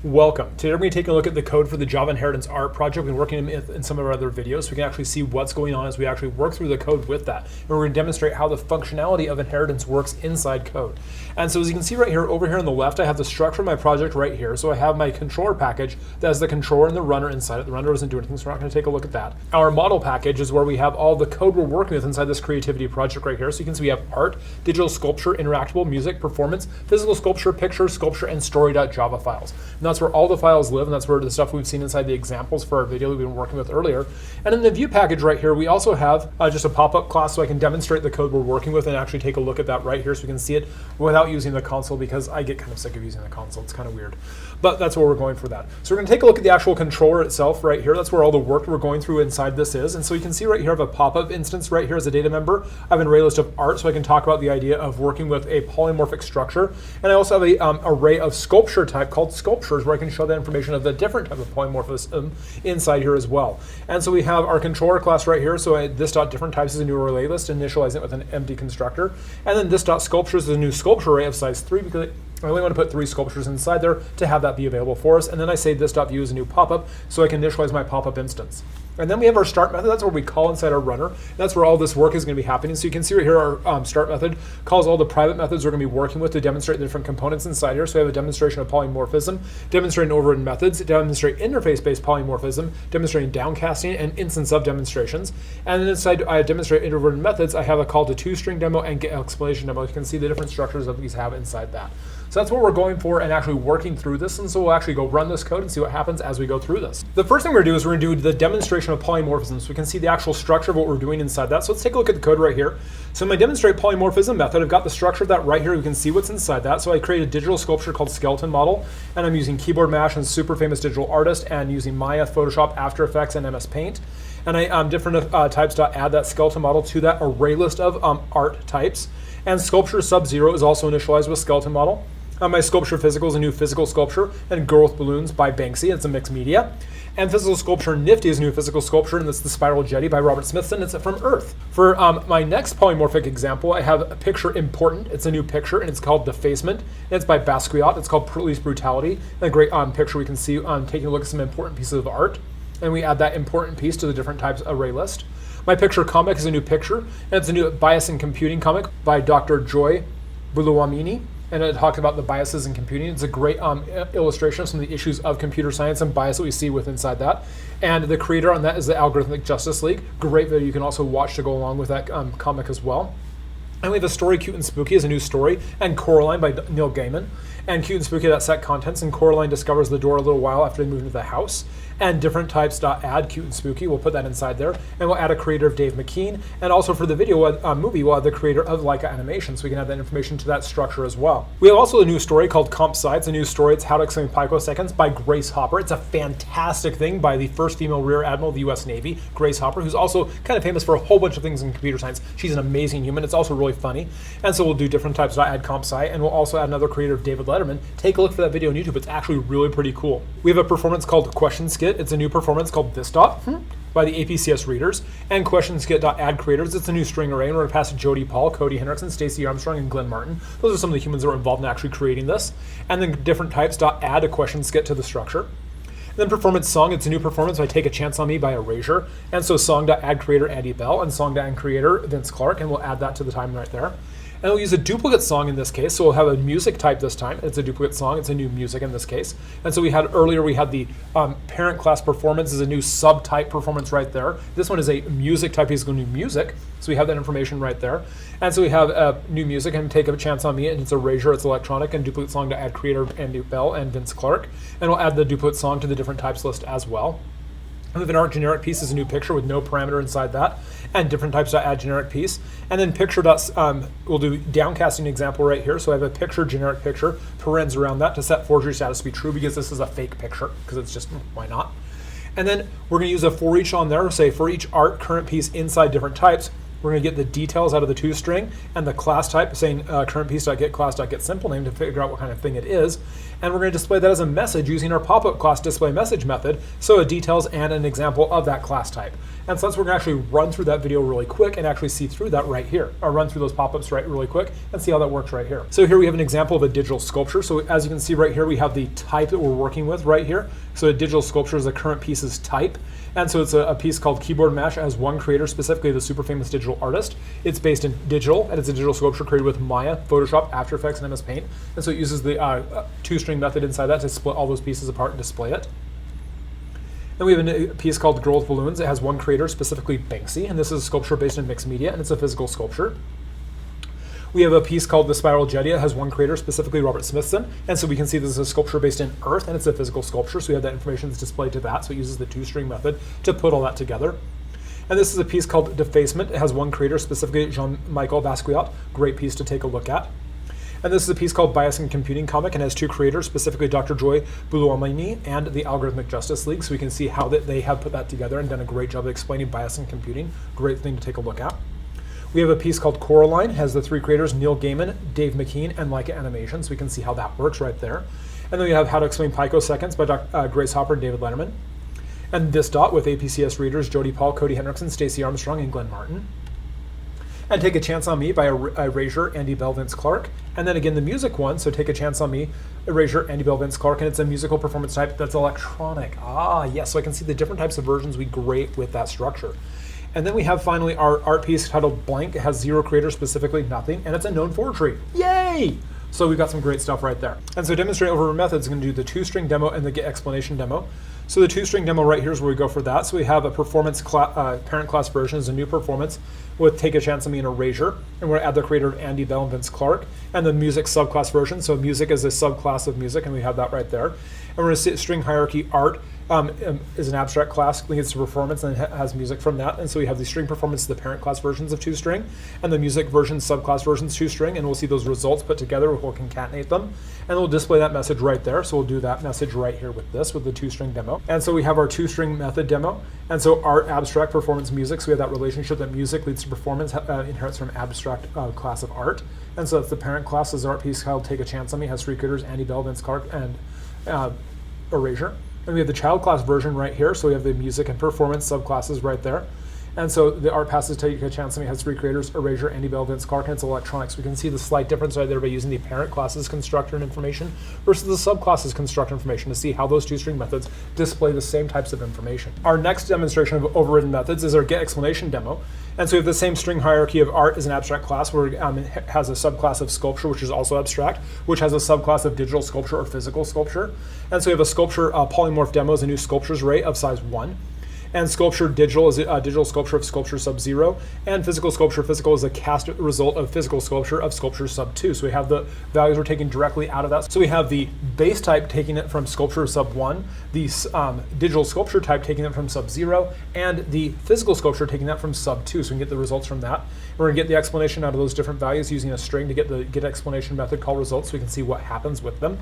Welcome. Today we're going to take a look at the code for the Java Inheritance Art project. We've been working in some of our other videos, so we can actually see what's going on as we actually work through the code with that. And we're going to demonstrate how the functionality of inheritance works inside code. And so as you can see right here, over here on the left, I have the structure of my project right here. So I have my controller package that has the controller and the runner inside it. The runner doesn't do anything, so we're not going to take a look at that. Our model package is where we have all the code we're working with inside this creativity project right here. So you can see we have art, digital sculpture, interactable, music, performance, physical sculpture, picture, sculpture, and story.java files. And that's where all the files live, and that's where the stuff we've seen inside the examples for our video we've been working with earlier. And in the view package right here, we also have just a pop-up class so I can demonstrate the code we're working with and actually take a look at that right here so we can see it without using the console, because I get kind of sick of using the console. It's kind of weird. But that's where we're going for that. So we're going to take a look at the actual controller itself right here. That's where all the work we're going through inside this is. And so you can see right here I have a pop-up instance right here as a data member. I have an array list of art, so I can talk about the idea of working with a polymorphic structure. And I also have a array of sculpture type called sculptures, where I can show that information of the different type of polymorphism inside here as well. And so we have our controller class right here. So this.different types is a new array list, initialize it with an empty constructor. And then this.sculptures is a new sculpture array of size 3, because I only want to put 3 sculptures inside there to have that be available for us. And then I say this.view is a new pop-up, so I can initialize my pop-up instance. And then we have our start method. That's where we call inside our runner. And that's where all this work is going to be happening. So you can see right here our start method calls all the private methods we're going to be working with to demonstrate the different components inside here. So we have a demonstration of polymorphism, demonstrating overridden methods, demonstrate interface-based polymorphism, demonstrating downcasting, and instance of demonstrations. And then inside I demonstrate overridden methods, I have a call to toString demo and get explanation demo. You can see the different structures that these have inside that. So that's what we're going for and actually working through this. And so we'll actually go run this code and see what happens as we go through this. The first thing we're going to do is we're going to do the demonstration of polymorphism, so we can see the actual structure of what we're doing inside that. So let's take a look at the code right here. So in my demonstrate polymorphism method, I've got the structure of that right here. You can see what's inside that. So I created a digital sculpture called skeleton model, and I'm using Keyboard Mash and Super Famous Digital Artist, and using Maya, Photoshop, After Effects, and MS Paint. And I different types.add that skeleton model to that array list of art types. And sculpture sub-0 is also initialized with skeleton model. My sculpture physical is a new physical sculpture, and Girl with Balloons by Banksy. It's a mixed media. And physical sculpture Nifty is a new physical sculpture, and that's the Spiral Jetty by Robert Smithson. It's from Earth. For my next polymorphic example, I have a picture important. It's a new picture, and it's called Defacement. And it's by Basquiat. It's called Police Brutality. And a great picture we can see taking a look at some important pieces of art. And we add that important piece to the different types array list. My picture comic is a new picture, and it's a new bias in computing comic by Dr. Joy Buluamini. And it talks about the biases in computing. It's a great illustration of some of the issues of computer science and bias that we see with inside that. And the creator on that is the Algorithmic Justice League. Great video you can also watch to go along with that comic as well. And we have a story, Cute and Spooky is a new story, and Coraline by Neil Gaiman. And Cute and Spooky, that set contents, and Coraline discovers the door a little while after they move into the house. And different types.add Cute and Spooky, we'll put that inside there. And we'll add a creator of Dave McKean. And also for the video movie, we'll add the creator of Leica Animation, so we can add that information to that structure as well. We have also a new story called Comp Sci. It's a new story. It's How to Explain Picoseconds by Grace Hopper. It's a fantastic thing by the first female Rear Admiral of the US Navy, Grace Hopper, who's also kind of famous for a whole bunch of things in computer science. She's an amazing human. It's also really funny. And so we'll do different types.add Comp Sci, and we'll also add another creator of David Letterman. Take a look for that video on YouTube. It's actually really pretty cool. We have a performance called Question Skit. It's a new performance called This Dot by the APCS readers, and QuestionSkit.add creators. It's a new string array, and we're going to pass to Jody Paul, Cody Hendrickson, Stacey Armstrong, and Glenn Martin. Those are some of the humans that were involved in actually creating this. And then different types.add a question skit to the structure. And then performance song, it's a new performance by Take a Chance on Me by Erasure. And so song.add creator Andy Bell, and song.add creator Vince Clark, and we'll add that to the time right there. And we'll use a duplicate song in this case, so we'll have a music type this time. It's a duplicate song, it's a new music in this case. And so we had earlier, we had the parent class performance is a new subtype performance right there. This one is a music type, is new music, so we have that information right there. And so we have new music, and Take a Chance on Me, and it's Erasure, it's electronic, and duplicate song to add creator Andy Bell and Vince Clark. And we'll add the duplicate song to the different types list as well. And we have an art generic piece is a new picture with no parameter inside that, and different types of add generic piece. And then picture we'll do downcasting example right here. So I have a picture, generic picture, parens around that to set forgery status to be true, because this is a fake picture, because it's just, why not? And then we're going to use a for each on there, say for each art current piece inside different types, We're going to get the details out of the toString and the class type, saying current piece.get class.get simple name to figure out what kind of thing it is. And we're going to display that as a message using our pop-up class display message method, so it details and an example of that class type. And so that's we're going to actually run through that video really quick and actually see through that right here, or run through those pop-ups really quick and see how that works right here. So here we have an example of a digital sculpture. So as you can see right here, we have the type that we're working with right here. So a digital sculpture is the current piece's type. And so it's a piece called Keyboard Mash. It has one creator, specifically the super famous digital artist. It's based in digital, and it's a digital sculpture created with Maya, Photoshop, After Effects, and MS Paint. And so it uses the toString method inside that to split all those pieces apart and display it. Then we have a piece called Girl with Balloons. It has one creator, specifically Banksy, and this is a sculpture based in mixed media, and it's a physical sculpture. We have a piece called The Spiral Jetty. It has one creator, specifically Robert Smithson, and so we can see this is a sculpture based in Earth, and it's a physical sculpture, so we have that information that's displayed to that, so it uses the toString method to put all that together. And this is a piece called Defacement. It has one creator, specifically Jean-Michel Basquiat. Great piece to take a look at. And this is a piece called Bias in Computing Comic, and has two creators, specifically Dr. Joy Buolamwini and the Algorithmic Justice League, so we can see how they have put that together and done a great job of explaining bias in computing. Great thing to take a look at. We have a piece called Coraline, has the three creators, Neil Gaiman, Dave McKean, and Leica Animation, so we can see how that works right there. And then we have How to Explain Picoseconds by Grace Hopper and David Letterman. And This Dot with APCS readers, Jody Paul, Cody Hendrickson, Stacey Armstrong, and Glenn Martin. And Take a Chance on Me by Erasure, Andy Bell, Vince Clarke. And then again, the music one, so Take a Chance on Me, Erasure, Andy Bell, Vince Clarke, and it's a musical performance type that's electronic. Yes, so I can see the different types of versions we grade with that structure. And then we have finally our art piece titled Blank. It has zero creators, specifically nothing, and it's a known forgery. Yay! So we've got some great stuff right there. And so demonstrate over methods, going to do the toString demo and the get explanation demo. So the toString demo right here is where we go for that. So we have a performance parent class version is a new performance with Take a Chance on Me and Erasure. And we're going to add the creator of Andy Bell and Vince Clarke. And the music subclass version. So music is a subclass of music, and we have that right there. And we're going to see string hierarchy art is an abstract class, links to performance, and has music from that. And so we have the string performance, the parent class versions of toString, and the music versions, subclass versions, toString, and we'll see those results put together. We'll concatenate them, and we'll display that message right there. So we'll do that message right here with this, with the toString demo. And so we have our toString method demo, and so art, abstract, performance, music. So we have that relationship that music leads to performance, inherits from abstract class of art. And so that's the parent class is art piece called Take a Chance on Me, has three creators, Andy Bell, Vince Clarke, and Erasure. And we have the child class version right here. So we have the music and performance subclasses right there. And so the art passes Take a Chance on Me has three creators, Erasure, Andy Bell, Vince Clarke, and it's electronics. We can see the slight difference right there by using the parent class's constructor and information versus the subclass's constructor information to see how those toString methods display the same types of information. Our next demonstration of overridden methods is our get explanation demo. And so we have the same string hierarchy of art as an abstract class where it has a subclass of sculpture, which is also abstract, which has a subclass of digital sculpture or physical sculpture. And so we have a sculpture polymorph demo is a new sculptures array of size 1. And sculpture digital is a digital sculpture of sculpture sub 0. And physical sculpture physical is a cast result of physical sculpture of sculpture sub 2. So we have the values we're taking directly out of that. So we have the base type taking it from sculpture sub 1, the digital sculpture type taking it from sub 0, and the physical sculpture taking that from sub 2. So we can get the results from that. And we're going to get the explanation out of those different values using a string to get the get explanation method call results so we can see what happens with them.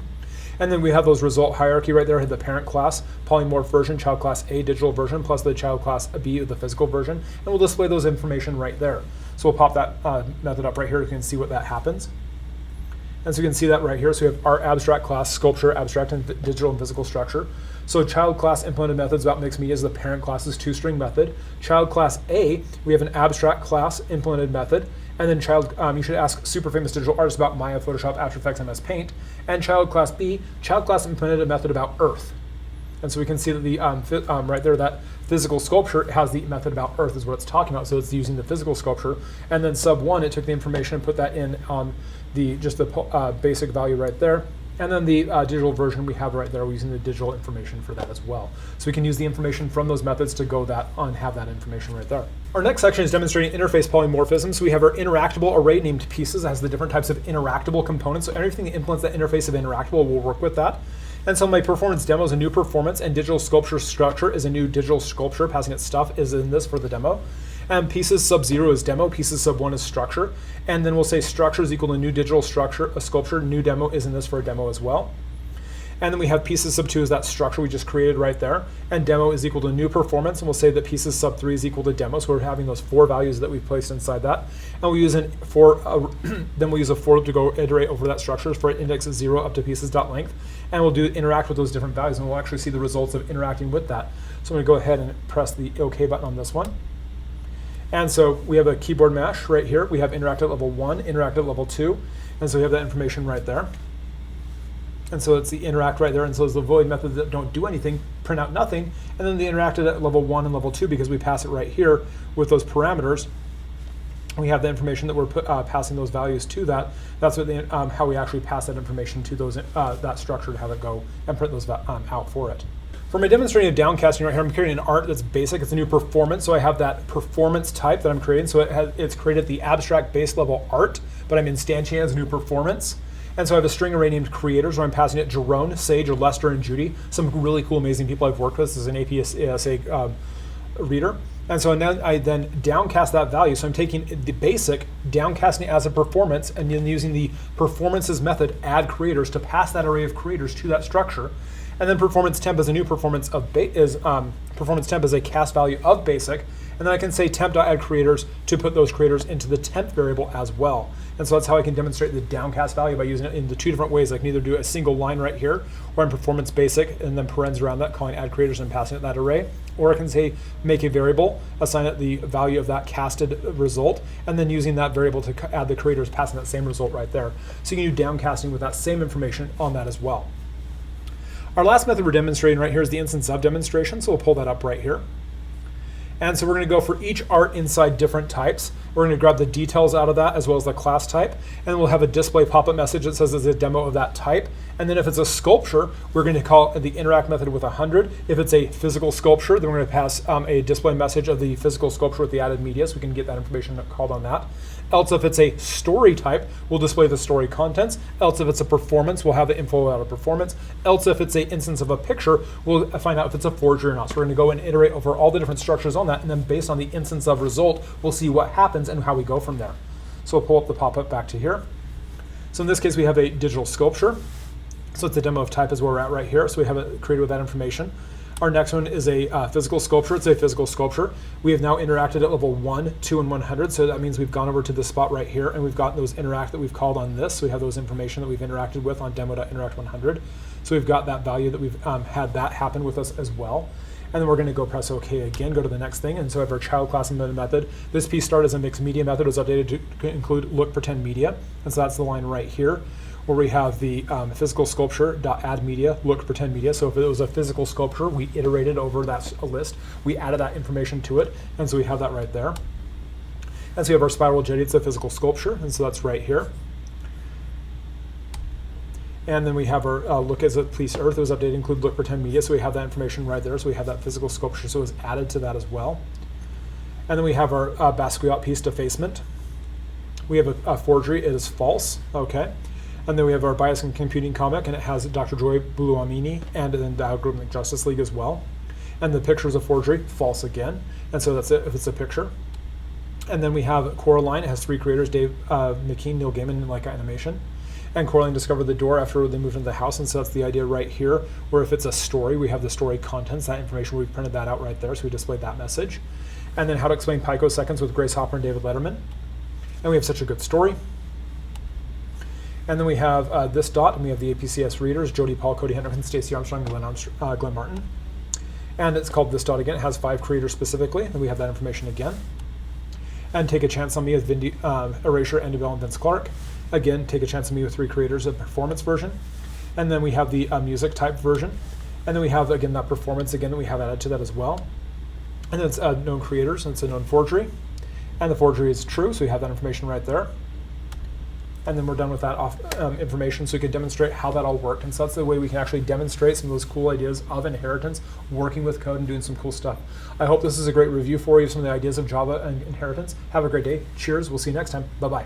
And then we have those result hierarchy right there, the parent class, polymorph version, child class A, digital version, plus the child class B, the physical version, and we'll display those information right there. So we'll pop that method up right here, you can see what that happens. And so you can see that right here. So we have our abstract class, sculpture, abstract, and digital and physical structure. So child class implemented methods about mixed media is the parent class's toString method. Child class A, we have an abstract class implemented method. And then you should ask super famous digital artists about Maya, Photoshop, After Effects, MS Paint. And child class B, child class implemented a method about Earth. And so we can see that the right there, that physical sculpture has the method about Earth is what it's talking about. So it's using the physical sculpture. And then sub 1, it took the information and put that in on just the basic value right there. And then the digital version we have right there, we're using the digital information for that as well. So we can use the information from those methods to go that and have that information right there. Our next section is demonstrating interface polymorphism. So we have our interactable array named pieces. It has the different types of interactable components. So everything that implements that interface of interactable will work with that. And so my performance demo is a new performance, and digital sculpture structure is a new digital sculpture. Passing its stuff is in this for the demo. And pieces sub 0 is demo, pieces sub 1 is structure. And then we'll say structure is equal to new digital structure, a sculpture, new demo is in this for a demo as well. And then we have pieces sub 2 is that structure we just created right there. And demo is equal to new performance. And we'll say that pieces sub 3 is equal to demo. So we're having those 4 values that we've placed inside that. And we'll use then we'll use a for to go iterate over that structure for index 0 up to pieces.length. And we'll do interact with those different values. And we'll actually see the results of interacting with that. So I'm going to go ahead and press the OK button on this one. And so we have a keyboard mash right here. We have interact at level 1, interact at level 2. And so we have that information right there. And so it's the interact right there. And so it's the void methods that don't do anything, print out nothing. And then the interacted at level 1 and level 2 because we pass it right here with those parameters. We have the information that we're passing those values to that. That's what how we actually pass that information to those that structure to have it go and print those out for it. For my demonstrating of downcasting right here, I'm creating an art that's basic. It's a new performance, so I have that performance type that I'm creating. So it's created the abstract base level art, but I'm instantiating as a new performance. And so I have a string array named creators where I'm passing it Jerome, Sage, or Lester, and Judy. Some really cool, amazing people I've worked with. This is an APSA reader. And so I then downcast that value. So I'm taking the basic, downcasting it as a performance, and then using the performances method, add creators, to pass that array of creators to that structure. And then performance temp is a new performance of performance temp is a cast value of basic. And then I can say temp.add creators to put those creators into the temp variable as well. And so that's how I can demonstrate the downcast value by using it in the 2 different ways. I can either do a single line right here, where I'm performance basic, and then parens around that, calling add creators and passing it that array. Or I can say make a variable, assign it the value of that casted result, and then using that variable to add the creators, passing that same result right there. So you can do downcasting with that same information on that as well. Our last method we're demonstrating right here is the instance of demonstration. So we'll pull that up right here. And so we're going to go for each art inside different types. We're going to grab the details out of that as well as the class type. And we'll have a display pop-up message that says it's a demo of that type. And then if it's a sculpture, we're going to call the interact method with 100. If it's a physical sculpture, then we're going to pass a display message of the physical sculpture with the added media, so we can get that information called on that. Else if it's a story type, we'll display the story contents. Else if it's a performance, we'll have the info about a performance. Else if it's an instance of a picture, we'll find out if it's a forgery or not. So we're going to go and iterate over all the different structures on that, and then based on the instance of result, we'll see what happens and how we go from there. So we'll pull up the pop-up back to here. So in this case, we have a digital sculpture. So it's a demo of type is where we're at right here. So we have it created with that information. Our next one is a physical sculpture. It's a physical sculpture. We have now interacted at level 1, 2, and 100. So that means we've gone over to this spot right here, and we've got those interact that we've called on this. So we have those information that we've interacted with on demo.interact100. So we've got that value that we've had that happen with us as well. And then we're going to go press OK again, go to the next thing. And so we have our child class embedded method. This piece started as a mixed media method. It was updated to include look pretend media. And so that's the line right here, where we have the physical sculpture.add media, look pretend media. So if it was a physical sculpture, we iterated over that list. We added that information to it. And so we have that right there. And so we have our spiral jetty. It's a physical sculpture. And so that's right here. And then we have our look as a police earth. It was updated, include look pretend media. So we have that information right there. So we have that physical sculpture. So it was added to that as well. And then we have our Basquiat piece defacement. We have a forgery. It is false. Okay. And then we have our bias and computing comic, and it has Dr. Joy Buluamini and then the Algorithmic Justice League as well. And the picture is a forgery, false again. And so that's it if it's a picture. And then we have Coraline. It has 3 creators, Dave McKean, Neil Gaiman, and Leica Animation. And Coraline discovered the door after they moved into the house, and so that's the idea right here, where if it's a story, we have the story contents, that information, we printed that out right there, so we displayed that message. And then how to explain picoseconds with Grace Hopper and David Letterman. And we have such a good story. And then we have this dot, and we have the APCS readers, Jody Paul, Cody Henderson, Stacey Armstrong, Glenn Martin. And it's called this dot again. It has 5 creators specifically, and we have that information again. And Take a Chance on Me with Erasure, Andy Bell, and Vince Clark. Again, Take a Chance on Me with 3 creators, a performance version. And then we have the music type version. And then we have, again, that performance again that we have added to that as well. And then it's known creators, and it's a known forgery. And the forgery is true, so we have that information right there. And then we're done with that information, so we can demonstrate how that all worked. And so that's the way we can actually demonstrate some of those cool ideas of inheritance, working with code and doing some cool stuff. I hope this is a great review for you of some of the ideas of Java and inheritance. Have a great day. Cheers. We'll see you next time. Bye-bye.